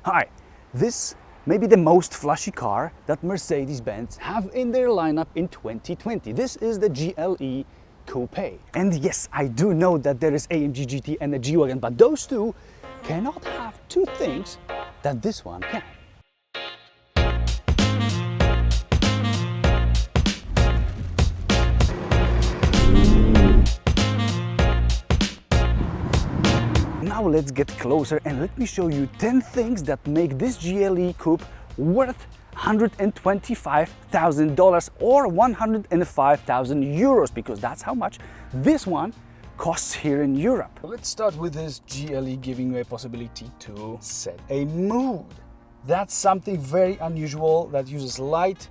Hi, this may be the most flashy car that Mercedes-Benz have in their lineup in 2020. This is the GLE Coupe. And yes, I do know that there is AMG GT and a G-Wagon, but those two cannot have two things that this one can. Now let's get closer and let me show you 10 things that make this GLE Coupe worth $125,000 or 105,000 euros, because that's how much this one costs here in Europe. Let's start with this GLE giving you a possibility to set a mood. That's something very unusual that uses light,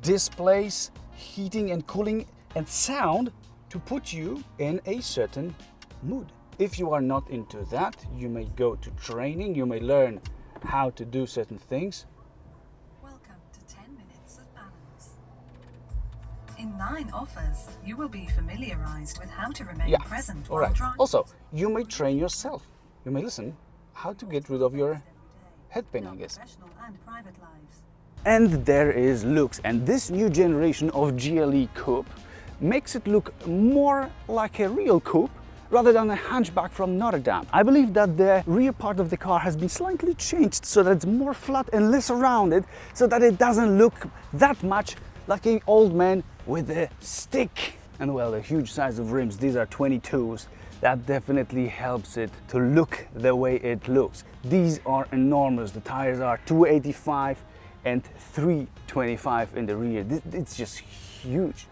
displays, heating and cooling and sound to put you in a certain mood. If you are not into that, you may go to training, you may learn how to do certain things. Welcome to 10 minutes of balance. In 9 offers, you will be familiarized with how to remain present while driving. Also, you may train yourself. You may listen how to get rid of your head pain, I guess. Professional and private lives. And there is looks, and this new generation of GLE Coupe makes it look more like a real coupe rather than a hatchback from Notre Dame. I believe that the rear part of the car has been slightly changed so that it's more flat and less rounded, so that it doesn't look that much like an old man with a stick. And well, the huge size of rims, these are 22s, that definitely helps it to look the way it looks. These are enormous. The tires are 285 and 325 in the rear. It's just huge.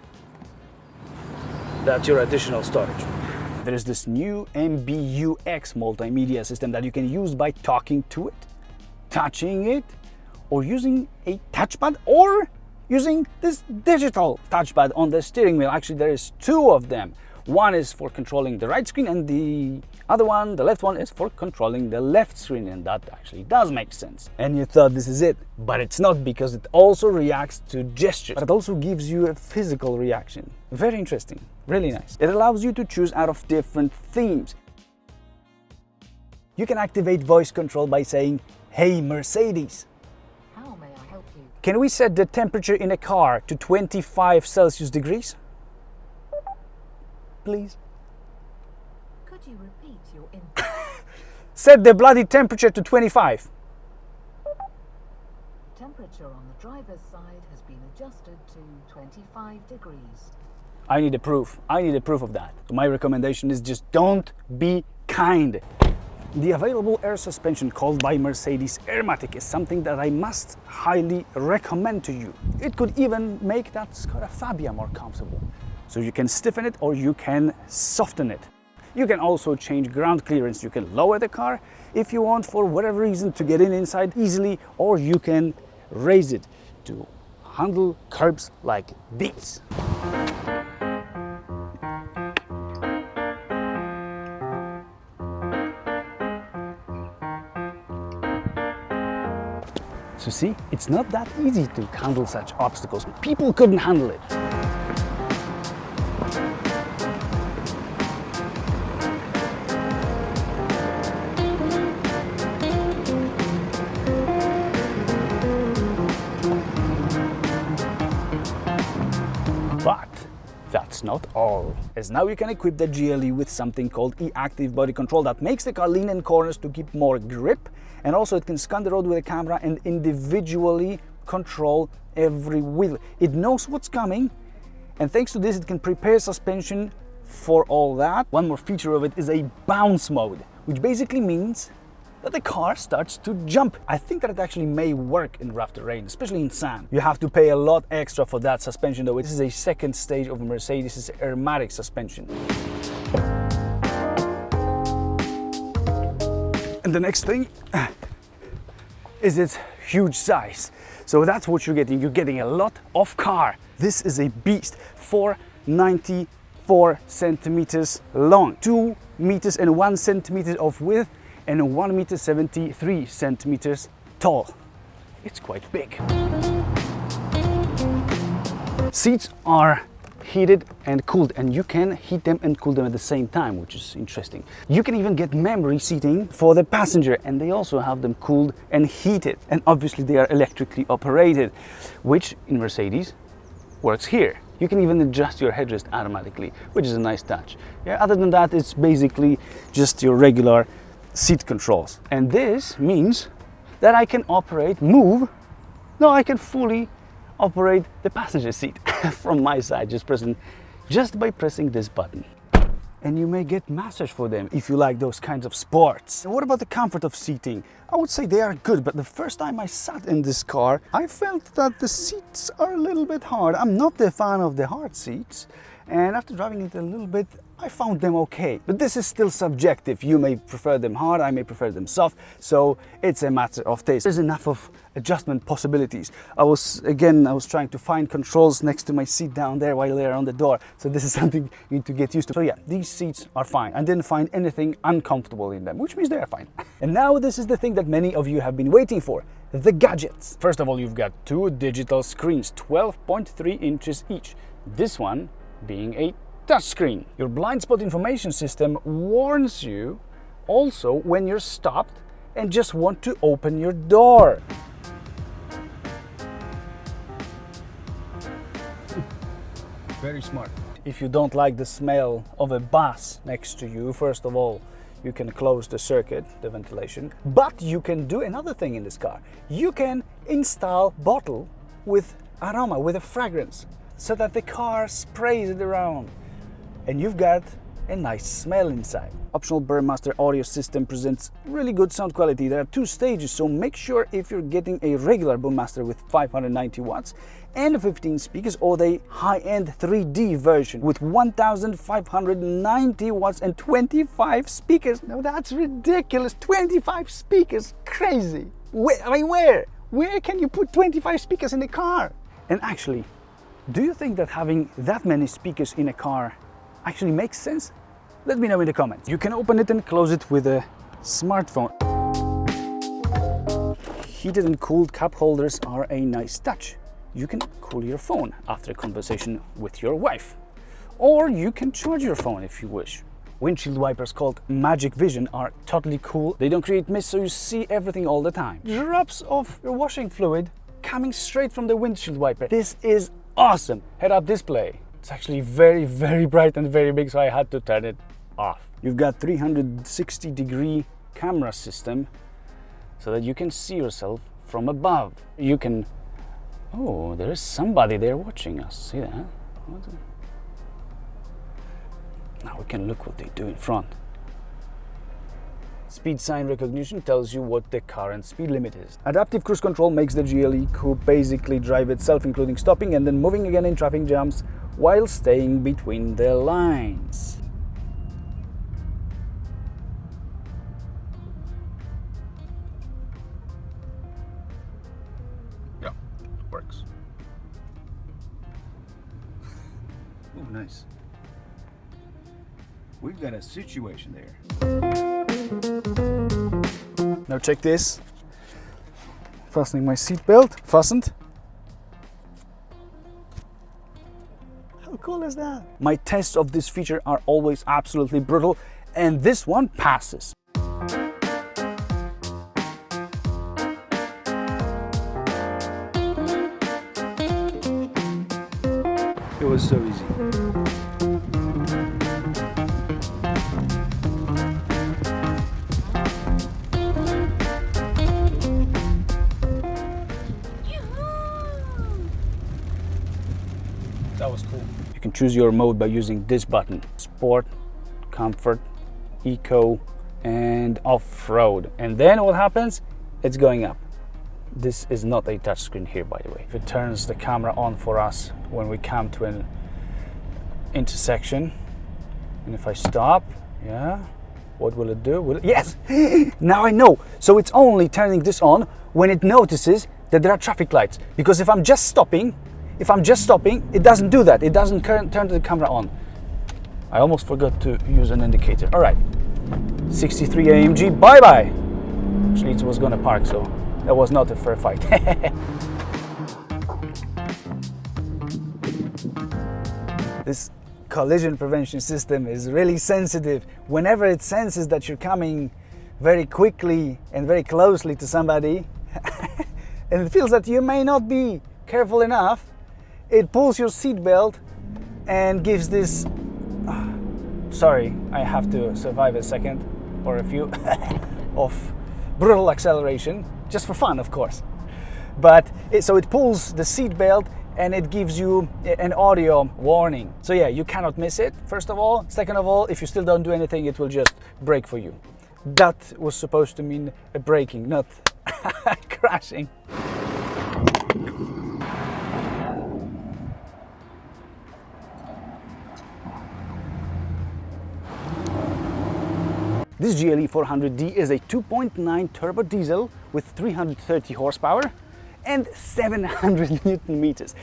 That's your additional storage. There is this new MBUX multimedia system that you can use by talking to it, touching it, or using a touchpad, or using this digital touchpad on the steering wheel. Actually, there is 2 of them. One is for controlling the right screen, and the other one, the left one, is for controlling the left screen, and that actually does make sense. And you thought this is it, but it's not, because it also reacts to gestures, but it also gives you a physical reaction. Very interesting, really nice. It allows you to choose out of different themes. You can activate voice control by saying, "Hey Mercedes, How may I help you? can we set the temperature in a car to 25 Celsius degrees? Please." Could you repeat your input? Set the bloody temperature to 25. Temperature on the driver's side has been adjusted to 25 degrees. I need a proof. I need a proof of that. So my recommendation is just don't be kind. The available air suspension called by Mercedes Airmatic is something that I must highly recommend to you. It could even make that Skoda Fabia more comfortable. So you can stiffen it or you can soften it. You can also change ground clearance. You can lower the car if you want, for whatever reason, to get in inside easily, or you can raise it to handle curbs like these. So see, it's not that easy to handle such obstacles. People couldn't handle it. But that's not all, as now you can equip the GLE with something called e-active body control that makes the car lean in corners to keep more grip, and also it can scan the road with a camera and individually control every wheel. It knows what's coming, and thanks to this it can prepare suspension for all that. One more feature of it is a bounce mode, which basically means that the car starts to jump. I think that it actually may work in rough terrain, especially in sand. You have to pay a lot extra for that suspension though. This is a second stage of Mercedes' Airmatic suspension. And the next thing is its huge size. So that's what you're getting. You're getting a lot of car. This is a beast, 494 centimeters long, 2 meters and 1 centimeter of width, and 1 meter 73 centimeters tall. It's quite big. Seats are heated and cooled, and you can heat them and cool them at the same time, which is interesting. You can even get memory seating for the passenger, and they also have them cooled and heated, and obviously they are electrically operated, which in Mercedes works here. You can even adjust your headrest automatically, which is a nice touch. Yeah, other than that, it's basically just your regular seat controls. And this means that I can I can fully operate the passenger seat from my side, just by pressing this button. And you may get massage for them if you like those kinds of sports. And what about the comfort of seating? I would say they are good, but the first time I sat in this car, I felt that the seats are a little bit hard. I'm not a fan of the hard seats, and after driving it a little bit, I found them okay. But this is still subjective. You may prefer them hard, I may prefer them soft, so it's a matter of taste. There's enough of adjustment possibilities. I was trying to find controls next to my seat down there while they're on the door, so this is something you need to get used to. So yeah, these seats are fine. I didn't find anything uncomfortable in them, which means they are fine. And now this is the thing that many of you have been waiting for, the gadgets. First of all, you've got two digital screens, 12.3 inches each. This one being a touchscreen. Your blind spot information system warns you also when you're stopped and just want to open your door. Very smart. If you don't like the smell of a bus next to you, first of all, you can close the circuit, the ventilation, but you can do another thing in this car. You can install bottle with aroma, with a fragrance, so that the car sprays it around and you've got a nice smell inside. Optional Burmester audio system presents really good sound quality. There are two stages, so make sure if you're getting a regular Burmester with 590 watts and 15 speakers, or the high-end 3D version with 1590 watts and 25 speakers. Now that's ridiculous, 25 speakers, crazy. Where can you put 25 speakers in the car? And actually, do you think that having that many speakers in a car actually makes sense? Let me know in the comments. You can open it and close it with a smartphone. Heated and cooled cup holders are a nice touch. You can cool your phone after a conversation with your wife. Or you can charge your phone if you wish. Windshield wipers called Magic Vision are totally cool. They don't create mist, so you see everything all the time. Drops of your washing fluid coming straight from the windshield wiper. This is awesome. Head-up display. It's actually very, very bright and very big, so I had to turn it off. You've got 360-degree camera system so that you can see yourself from above. You can... Oh, there is somebody there watching us. See that? Now we can look what they do in front. Speed sign recognition tells you what the current speed limit is. Adaptive cruise control makes the GLE Coupe basically drive itself, including stopping and then moving again in traffic jams while staying between the lines. Yeah, works. Oh, nice. We've got a situation there. Now check this. Fastening my seatbelt, fastened. How cool is that? My tests of this feature are always absolutely brutal, and this one passes. It was so easy. That was cool. You can choose your mode by using this button: Sport, Comfort, Eco, and Off-Road. And then what happens? It's going up. This is not a touchscreen here, by the way. If it turns the camera on for us when we come to an intersection, and if I stop, yeah, what will it do? Yes! Now I know. So it's only turning this on when it notices that there are traffic lights. Because if I'm just stopping, it doesn't do that. It doesn't turn the camera on. I almost forgot to use an indicator. All right, 63 AMG, bye-bye. Actually, it was gonna park, so that was not a fair fight. this collision prevention system is really sensitive. Whenever it senses that you're coming very quickly and very closely to somebody and it feels that you may not be careful enough, it pulls your seatbelt and gives this sorry, I have to survive a second or a few of brutal acceleration, just for fun, of course. But so it pulls the seatbelt and it gives you an audio warning. So yeah, you cannot miss it, first of all. Second of all, if you still don't do anything, it will just brake for you. That was supposed to mean a braking, not crashing. This GLE 400D is a 2.9 turbo diesel with 330 horsepower and 700 Newton meters.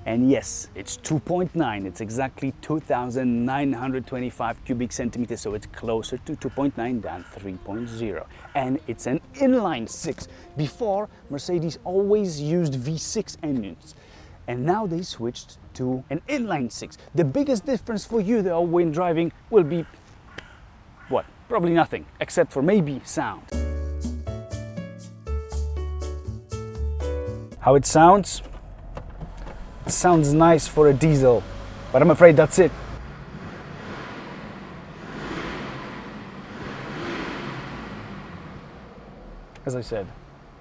And yes, it's 2.9, it's exactly 2,925 cubic centimeters, so it's closer to 2.9 than 3.0. And it's an inline six. Before, Mercedes always used V6 engines, and now they switched to an inline six. The biggest difference for you though when driving will be, what? Probably nothing, except for maybe sound. How it sounds? It sounds nice for a diesel, but I'm afraid that's it. As I said,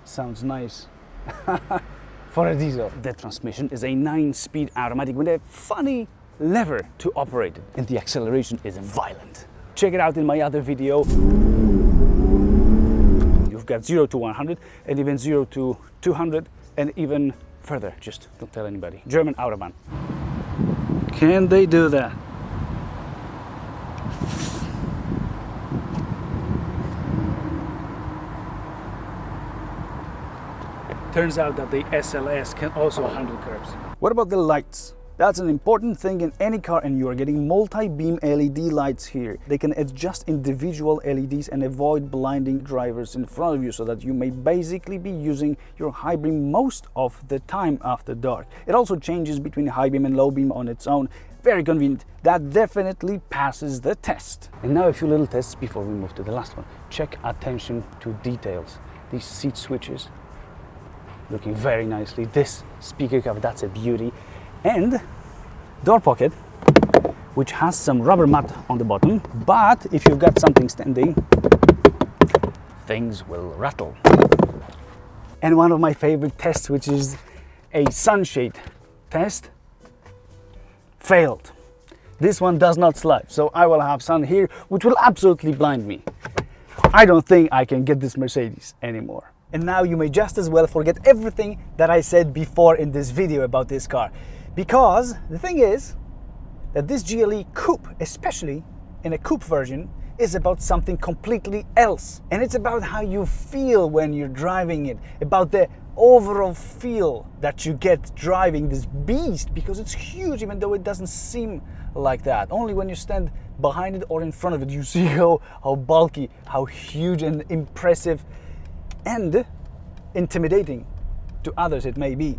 sounds nice for a diesel. The transmission is a 9-speed automatic with a funny lever to operate it, and the acceleration is violent. Check it out in my other video. You've got 0 to 100 and even 0 to 200 and even further. Just don't tell anybody. German Autobahn. Can they do that? Turns out that the SLS can also handle curves. What about the lights? That's an important thing in any car, and you are getting multi-beam LED lights here. They can adjust individual LEDs and avoid blinding drivers in front of you, so that you may basically be using your high beam most of the time after dark. It also changes between high beam and low beam on its own. Very convenient. That definitely passes the test. And now a few little tests before we move to the last one. Check attention to details. These seat switches looking very nicely. This speaker cover, that's a beauty. And door pocket, which has some rubber mat on the bottom, but if you've got something standing, things will rattle. And one of my favorite tests, which is a sunshade test, failed. This one does not slide, so I will have sun here, which will absolutely blind me. I don't think I can get this Mercedes anymore. And now you may just as well forget everything that I said before in this video about this car. Because the thing is that this GLE Coupe, especially in a coupe version, is about something completely else. And it's about how you feel when you're driving it, about the overall feel that you get driving this beast, because it's huge, even though it doesn't seem like that. Only when you stand behind it or in front of it, you see how bulky, how huge and impressive and intimidating to others it may be.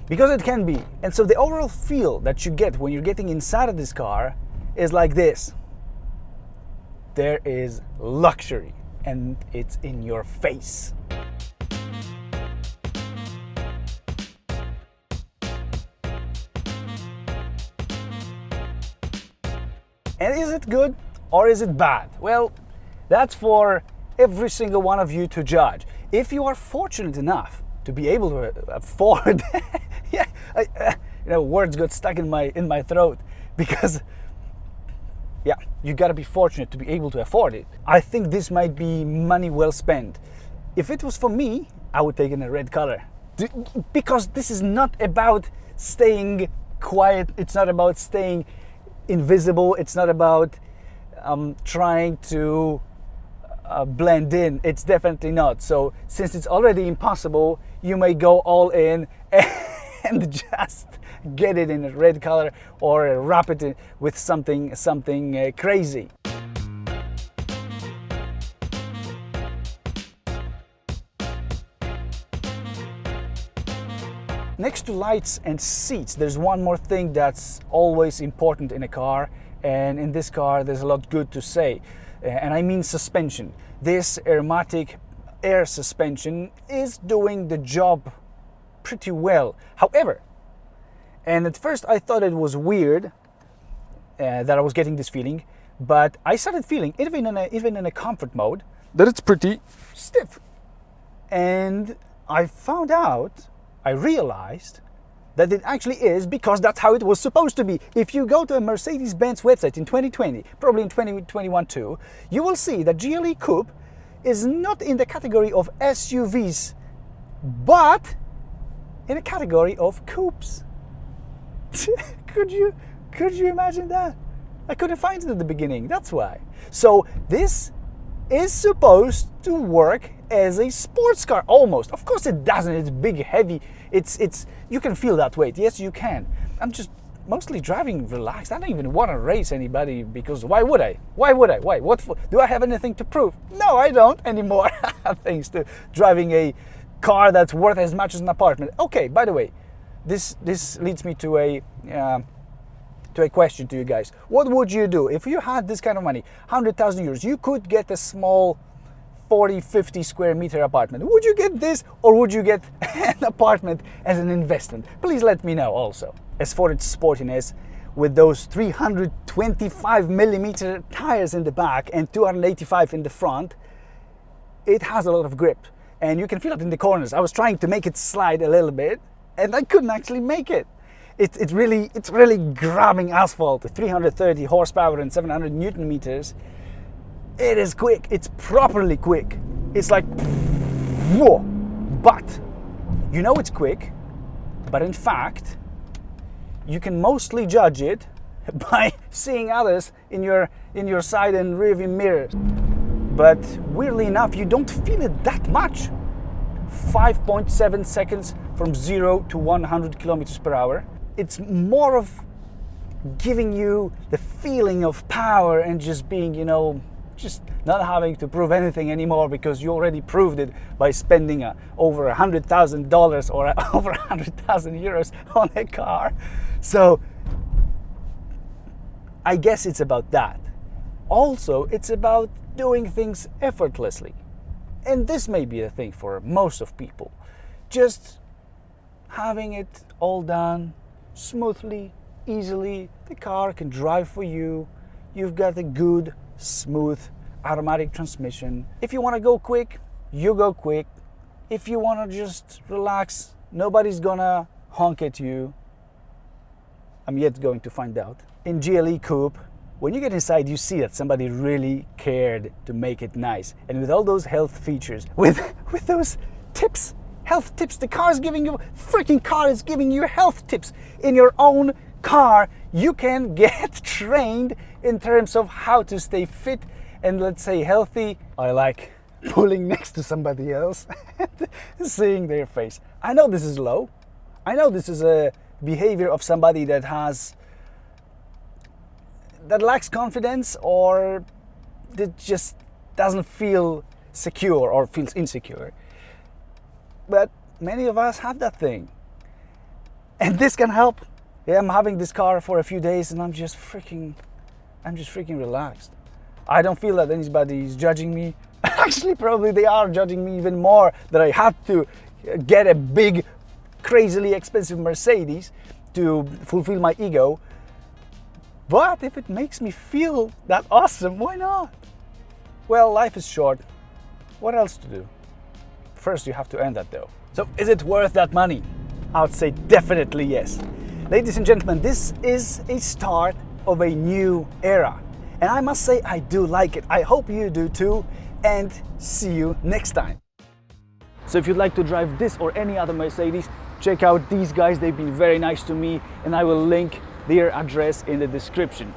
Because it can be. And so the overall feel that you get when you're getting inside of this car is like this. There is luxury, and it's in your face. And is it good or is it bad? Well, that's for every single one of you to judge. If you are fortunate enough to be able to afford words got stuck in my throat, because you got to be fortunate to be able to afford it. I think this might be money well spent. If it was for me, I would take it in a red color, because this is not about staying quiet, it's not about staying invisible, it's not about trying to blend in. It's definitely not. So since it's already impossible, you may go all in and just get it in a red color or wrap it in with something crazy. Next to lights and seats, there's one more thing that's always important in a car, and in this car there's a lot good to say, and I mean suspension. This aromatic air suspension is doing the job pretty well. However, and at first I thought it was weird that I was getting this feeling, but I started feeling, even in a comfort mode, that it's pretty stiff. And I realized that it actually is, because that's how it was supposed to be. If you go to a Mercedes-Benz website in 2020, probably in 2021 too, you will see that GLE Coupe is not in the category of SUVs, but in a category of coupes. Could you imagine that? I couldn't find it at the beginning, that's why. So this is supposed to work as a sports car, almost. Of course it doesn't, it's big, heavy, it's you can feel that weight, yes you can. I'm just mostly driving relaxed. I don't even want to race anybody, because why would I? Why? What for? Do I have anything to prove? No, I don't anymore, thanks to driving a car that's worth as much as an apartment. Okay, by the way, this leads me to a question to you guys. What would you do if you had this kind of money, 100,000 euros? You could get a small 40-50 square meter apartment. Would you get this, or would you get an apartment as an investment? Please let me know also. As for its sportiness, with those 325 millimeter tires in the back and 285 in the front, it has a lot of grip, and you can feel it in the corners. I was trying to make it slide a little bit, and I couldn't actually make it. It's really grabbing asphalt. 330 horsepower and 700 Newton meters. It is quick. It's properly quick. It's like whoa. But you know it's quick, but in fact you can mostly judge it by seeing others in your side and rear view mirrors. But weirdly enough, you don't feel it that much. 5.7 seconds from 0 to 100 kilometers per hour. It's more of giving you the feeling of power and just being, just not having to prove anything anymore, because you already proved it by spending over $100,000 or over 100,000 euros on a car. So I guess it's about that. Also, it's about doing things effortlessly. And this may be a thing for most of people. Just having it all done smoothly, easily. The car can drive for you. You've got a good, smooth automatic transmission. If you want to go quick, you go quick. If you want to just relax, nobody's gonna honk at you. I'm yet going to find out. In GLE Coupe, when you get inside, you see that somebody really cared to make it nice. And with all those health features, with those tips, health tips, the car is giving you health tips. In your own car, you can get trained in terms of how to stay fit and, let's say, healthy. I like pulling next to somebody else and seeing their face. I know this is low. I know this is a behavior of somebody that lacks confidence, or that just doesn't feel secure or feels insecure. But many of us have that thing, and this can help. Yeah, I'm having this car for a few days and I'm just freaking relaxed. I don't feel that anybody is judging me. Actually, probably they are judging me even more, that I had to get a big, crazily expensive Mercedes to fulfill my ego. But if it makes me feel that awesome, why not? Well, life is short. What else to do? First, you have to earn that though. So is it worth that money? I would say definitely yes. Ladies and gentlemen, this is a start of a new era. And I must say, I do like it. I hope you do too. And see you next time. So if you'd like to drive this or any other Mercedes, check out these guys. They've been very nice to me, and I will link their address in the description.